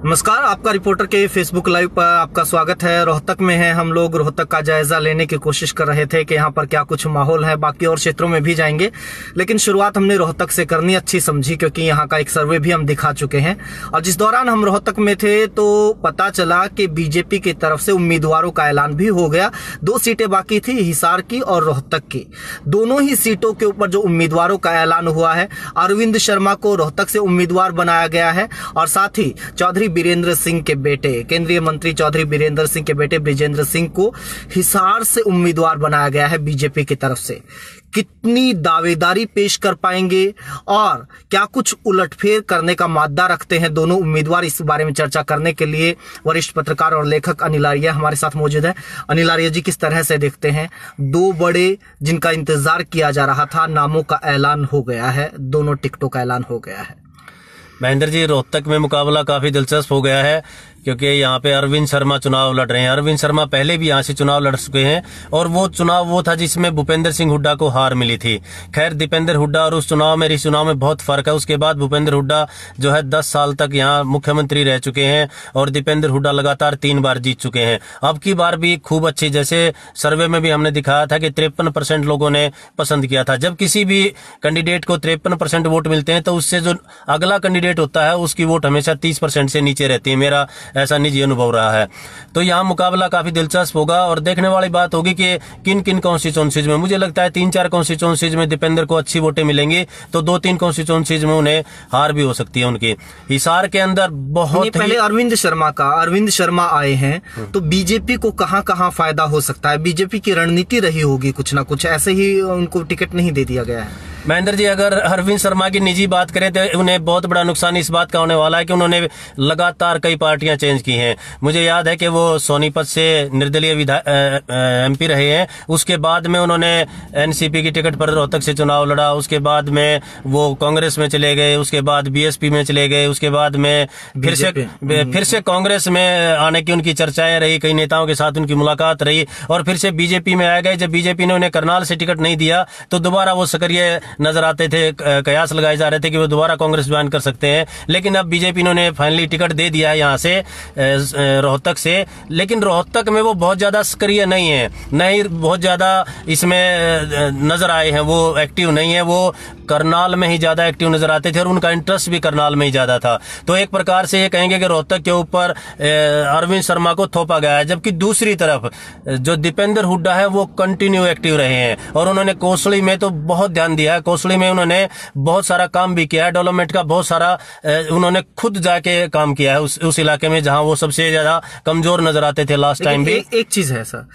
नमस्कार, आपका रिपोर्टर के फेसबुक लाइव पर आपका स्वागत है। रोहतक में है हम लोग। रोहतक का जायजा लेने की कोशिश कर रहे थे कि यहाँ पर क्या कुछ माहौल है। बाकी और क्षेत्रों में भी जाएंगे, लेकिन शुरुआत हमने रोहतक से करनी अच्छी समझी, क्योंकि यहाँ का एक सर्वे भी हम दिखा चुके हैं। और जिस दौरान हम रोहतक में थे तो पता चला कि बीजेपी की तरफ से उम्मीदवारों का ऐलान भी हो गया। 2 सीटें बाकी थी, हिसार की और रोहतक की। दोनों ही सीटों के ऊपर जो उम्मीदवारों का ऐलान हुआ है, अरविंद शर्मा को रोहतक से उम्मीदवार बनाया गया है और साथ ही चौधरी बीरेंद्र सिंह के बेटे, केंद्रीय मंत्री चौधरी बीरेंद्र सिंह के बेटे बृजेंद्र सिंह को हिसार से उम्मीदवार बनाया गया है बीजेपी की तरफ से। कितनी दावेदारी पेश कर पाएंगे और क्या कुछ उलटफेर करने का मादा रखते हैं दोनों उम्मीदवार, इस बारे में चर्चा करने के लिए वरिष्ठ पत्रकार और लेखक अनिल आर्य हमारे साथ मौजूद है। अनिल आर्य जी, किस तरह से देखते हैं 2 बड़े जिनका इंतजार किया जा रहा था, नामों का ऐलान हो गया है, दोनों टिकटों का ऐलान हो गया है। महेंद्र जी, रोहतक में मुकाबला काफी दिलचस्प हो गया है, क्योंकि यहाँ पे अरविंद शर्मा चुनाव लड़ रहे हैं। अरविंद शर्मा पहले भी यहाँ से चुनाव लड़ चुके हैं और वो चुनाव वो था जिसमें भूपेंद्र सिंह हुड्डा को हार मिली थी। खैर, दीपेंद्र हुड्डा और उस चुनाव में इस चुनाव में बहुत फर्क है। उसके बाद भूपेंद्र हुड्डा जो है 10 साल तक यहाँ मुख्यमंत्री रह चुके हैं और दीपेंद्र हुड्डा लगातार 3 बार जीत चुके हैं। अब की बार भी खूब अच्छी, जैसे सर्वे में भी हमने दिखाया था कि 53% लोगों ने पसंद किया था। जब किसी भी कैंडिडेट को 53% वोट मिलते हैं तो उससे जो अगला कैंडिडेट होता है उसकी वोट हमेशा 30% से नीचे रहती है। मेरा ऐसा निजी अनुभव रहा है। तो यहाँ मुकाबला काफी दिलचस्प होगा और देखने वाली बात होगी कि किन किन कॉन्स्टिट्यूंसीज में, मुझे लगता है 3-4 कॉन्स्टिट्यूंसीज में दीपेंद्र को अच्छी वोटें मिलेंगी, तो 2-3 कॉन्स्टिट्यूंसीज में उन्हें हार भी हो सकती है उनकी। हिसार के अंदर बहुत पहले अरविंद शर्मा आए हैं, तो बीजेपी को कहां कहां फायदा हो सकता है? बीजेपी की रणनीति रही होगी कुछ ना कुछ, ऐसे ही उनको टिकट नहीं दे दिया गया है। महेंद्र जी, अगर अरविंद शर्मा की निजी बात करें तो उन्हें बहुत बड़ा नुकसान इस बात का होने वाला है कि उन्होंने लगातार कई पार्टियां चेंज की हैं। मुझे याद है कि वो सोनीपत से निर्दलीय MP रहे हैं। उसके बाद में उन्होंने NCP की टिकट पर रोहतक से चुनाव लड़ा। उसके बाद में वो कांग्रेस में चले गए, उसके बाद BSP में चले गए, उसके बाद में फिर से कांग्रेस में आने की उनकी चर्चाएं रही, कई नेताओं के साथ उनकी मुलाकात रही और फिर से बीजेपी में आ गए। जब बीजेपी ने उन्हें करनाल से टिकट नहीं दिया तो दोबारा वो सक्रिय नजर आते थे, कयास लगाए जा रहे थे कि वो दोबारा कांग्रेस ज्वाइन कर सकते हैं। लेकिन अब बीजेपी ने उन्हें फाइनली टिकट दे दिया है यहाँ से, रोहतक से। लेकिन रोहतक में वो बहुत ज्यादा सक्रिय नहीं है, नहीं बहुत ज्यादा इसमें नजर आए हैं, वो एक्टिव नहीं है। वो करनाल में ही ज्यादा एक्टिव नजर आते थे और उनका इंटरेस्ट भी करनाल में ही ज्यादा था। तो एक प्रकार से ये कहेंगे कि रोहतक के ऊपर अरविंद शर्मा को थोपा गया है। जबकि दूसरी तरफ जो दीपेंद्र हुड्डा है वो कंटिन्यू एक्टिव रहे हैं और उन्होंने कोसली में तो बहुत ध्यान दिया है। कोसली में उन्होंने बहुत सारा काम भी किया है, डेवलपमेंट का बहुत सारा उन्होंने खुद जाके काम किया है उस इलाके में जहां वो सबसे ज्यादा कमजोर नजर आते थे लास्ट टाइम भी। एक चीज है सर,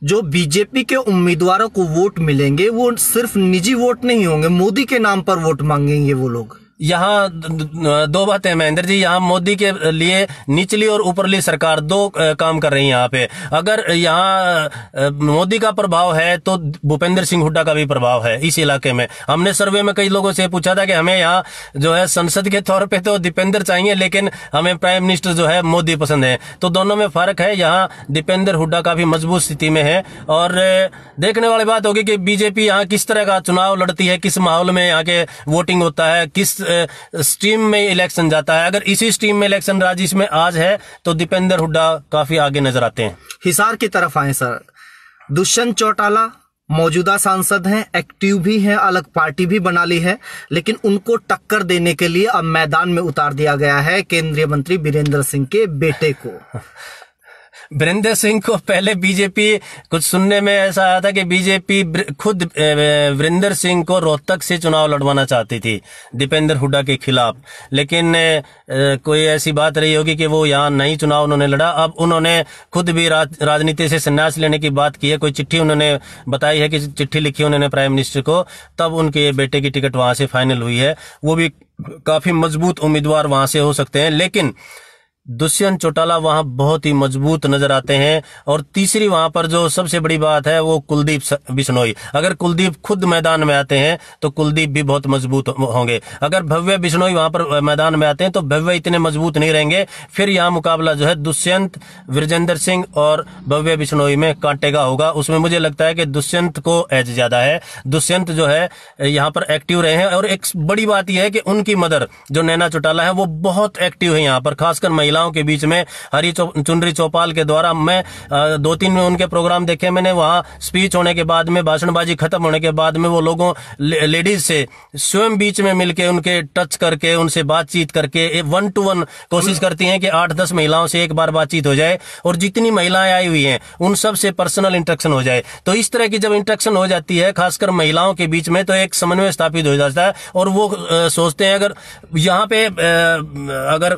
जो बीजेपी के उम्मीदवारों को वोट मिलेंगे वो सिर्फ निजी वोट नहीं होंगे, मोदी के नाम पर वोट मांगेंगे वो लोग। यहाँ 2 बातें हैं महेंद्र जी। यहाँ मोदी के लिए निचली और ऊपरली सरकार 2 काम कर रही है यहाँ पे। अगर यहाँ मोदी का प्रभाव है तो भूपेंद्र सिंह हुड्डा का भी प्रभाव है इस इलाके में। हमने सर्वे में कई लोगों से पूछा था कि हमें यहाँ जो है संसद के तौर पे तो दीपेंद्र चाहिए, लेकिन हमें प्राइम मिनिस्टर जो है मोदी पसंद है। तो दोनों में फर्क है। यहाँ दीपेंद्र हुड्डा काफी मजबूत स्थिति में है और देखने वाली बात होगी कि बीजेपी यहाँ किस तरह का चुनाव लड़ती है, किस माहौल में यहाँ के वोटिंग होता है, किस स्ट्रीम में इलेक्शन जाता है। अगर इसी स्ट्रीम में इलेक्शन राजी में आज है तो दीपेंद्र हुड्डा काफी आगे नजर आते हैं। हिसार की तरफ आए सर, दुष्यंत चौटाला मौजूदा सांसद हैं, एक्टिव भी हैं, अलग पार्टी भी बना ली है, लेकिन उनको टक्कर देने के लिए अब मैदान में उतार दिया गया है केंद्रीय मंत्री बीरेंद्र सिंह के बेटे को। वीरेंद्र सिंह को पहले बीजेपी, कुछ सुनने में ऐसा आया था कि बीजेपी खुद वीरेंद्र सिंह को रोहतक से चुनाव लड़वाना चाहती थी दीपेंद्र हुड्डा के खिलाफ, लेकिन कोई ऐसी बात रही होगी कि वो यहाँ नहीं चुनाव उन्होंने लड़ा। अब उन्होंने खुद भी राजनीति से संन्यास लेने की बात की है। कोई चिट्ठी उन्होंने बताई है कि चिट्ठी लिखी उन्होंने प्राइम मिनिस्टर को, तब उनके बेटे की टिकट वहां से फाइनल हुई है। वो भी काफी मजबूत उम्मीदवार वहां से हो सकते हैं, लेकिन दुष्यंत चौटाला वहां बहुत ही मजबूत नजर आते हैं। और तीसरी वहां पर जो सबसे बड़ी बात है वो कुलदीप बिश्नोई। अगर कुलदीप खुद मैदान में आते हैं तो कुलदीप भी बहुत मजबूत होंगे। अगर भव्य बिश्नोई वहां पर मैदान में आते हैं तो भव्य इतने मजबूत नहीं रहेंगे। फिर यहाँ मुकाबला जो है दुष्यंत, बृजेंद्र सिंह और भव्य बिश्नोई में कांटे का होगा। उसमें मुझे लगता है कि दुष्यंत को एज ज्यादा है। दुष्यंत जो है यहाँ पर एक्टिव रहे हैं और एक बड़ी बात यह है कि उनकी मदर जो नैना चौटाला है वो बहुत एक्टिव है यहाँ पर, खासकर महिला महिलाओं के बीच में चुनरी चौपाल के द्वारा मैं 2-3 में उनके प्रोग्राम देखे मैंने। वहां स्पीच होने के बाद में, भाषणबाजी खत्म होने के बाद में वो लोगों लेडीज से स्वयं बीच में मिलके उनके टच करके उनसे बातचीत करके 1-to-1 कोशिश करती हैं कि 8-10 महिलाओं से एक बार बातचीत हो जाए और जितनी महिलाएं आई हुई हैं उन सब से पर्सनल इंटरेक्शन हो जाए। तो इस तरह की जब इंटरेक्शन हो जाती है खासकर महिलाओं के बीच में तो एक समन्वय स्थापित हो जाता है। और वो सोचते हैं अगर यहाँ पे अगर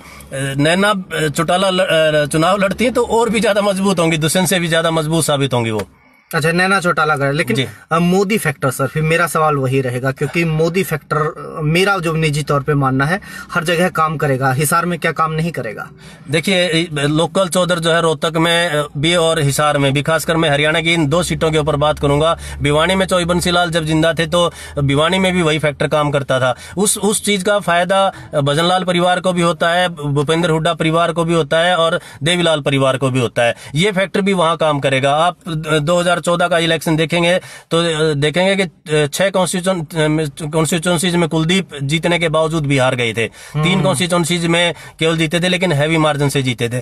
नैना चौटाला चुनाव लड़ती है तो और भी ज्यादा मजबूत होंगी, दुष्यंत से भी ज्यादा मजबूत साबित होंगी वो। अच्छा, नैना चौटाला कर, लेकिन मोदी फैक्टर सर, फिर मेरा सवाल वही रहेगा क्योंकि मोदी फैक्टर मेरा जो निजी तौर पे मानना है हर जगह काम करेगा, हिसार में क्या काम नहीं करेगा? देखिए, लोकल चौधर जो है रोहतक में भी और हिसार में भी, खासकर मैं हरियाणा की इन 2 सीटों के ऊपर बात करूंगा। भिवानी में चौधरी बंसीलाल जब जिंदा थे तो भिवानी में भी वही फैक्टर काम करता था। उस चीज का फायदा भजनलाल परिवार को भी होता है, भूपेंद्र हुड्डा परिवार को भी होता है और देवीलाल परिवार को भी होता है। ये फैक्टर भी वहां काम करेगा। आप 2014 का इलेक्शन देखेंगे तो देखेंगे कि 6 कॉन्स्टिट्यूंसीज में कुलदीप जीतने के बावजूद भी हार गए थे। 3 कॉन्स्टिट्यूंसीज में केवल जीते थे, लेकिन हैवी मार्जिन से जीते थे।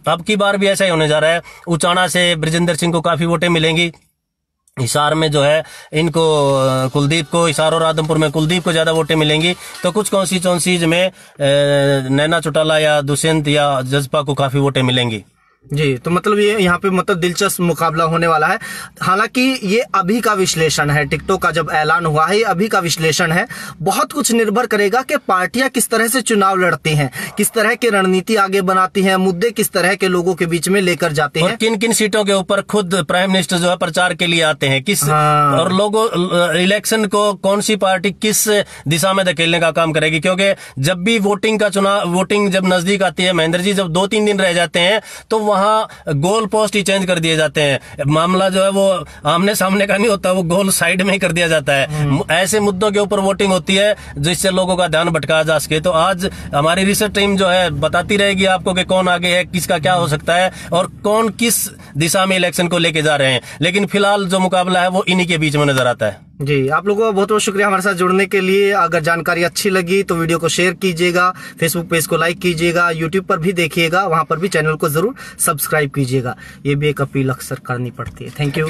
अब की बार भी ऐसा ही होने जा रहा है। उचाना से ब्रिजेंद्र सिंह को काफी वोटें मिलेंगी। हिसार में जो है इनको कुलदीप को, हिसार और आदमपुर में कुलदीप को ज्यादा वोटें मिलेंगी। तो कुछ कॉन्स्टिट्यूंसीज में नैना चौटाला या दुष्यंत या जसपा को काफी वोटें मिलेंगी। जी, तो मतलब ये यहाँ पे मतलब दिलचस्प मुकाबला होने वाला है। हालांकि ये अभी का विश्लेषण है, टिकटॉक का जब ऐलान हुआ है ये अभी का विश्लेषण है। बहुत कुछ निर्भर करेगा कि पार्टियां किस तरह से चुनाव लड़ती हैं, किस तरह की रणनीति आगे बनाती हैं, मुद्दे किस तरह के लोगों के बीच में लेकर जाते हैं, किन किन सीटों के ऊपर खुद प्राइम मिनिस्टर जो है प्रचार के लिए आते हैं, किस और लोगों इलेक्शन को कौन सी पार्टी किस दिशा में धकेलने का काम करेगी। क्योंकि जब भी वोटिंग जब नजदीक आती है महेंद्र जी, जब 2-3 दिन रह जाते हैं तो वहां गोल पोस्ट ही चेंज कर दिए जाते हैं। मामला जो है वो आमने सामने का नहीं होता, वो गोल साइड में ही कर दिया जाता है। ऐसे मुद्दों के ऊपर वोटिंग होती है जिससे लोगों का ध्यान भटकाया जा सके। तो आज हमारी रिसर्च टीम जो है बताती रहेगी आपको कि कौन आगे है, किसका क्या हो सकता है और कौन किस दिशा में इलेक्शन को लेके जा रहे हैं। लेकिन फिलहाल जो मुकाबला है वो इन्हीं के बीच में नजर आता है। जी, आप लोगों का बहुत बहुत शुक्रिया हमारे साथ जुड़ने के लिए। अगर जानकारी अच्छी लगी तो वीडियो को शेयर कीजिएगा, फेसबुक पेज को लाइक कीजिएगा, यूट्यूब पर भी देखिएगा, वहां पर भी चैनल को जरूर सब्सक्राइब कीजिएगा। ये भी एक अपील अक्सर करनी पड़ती है। Thank you.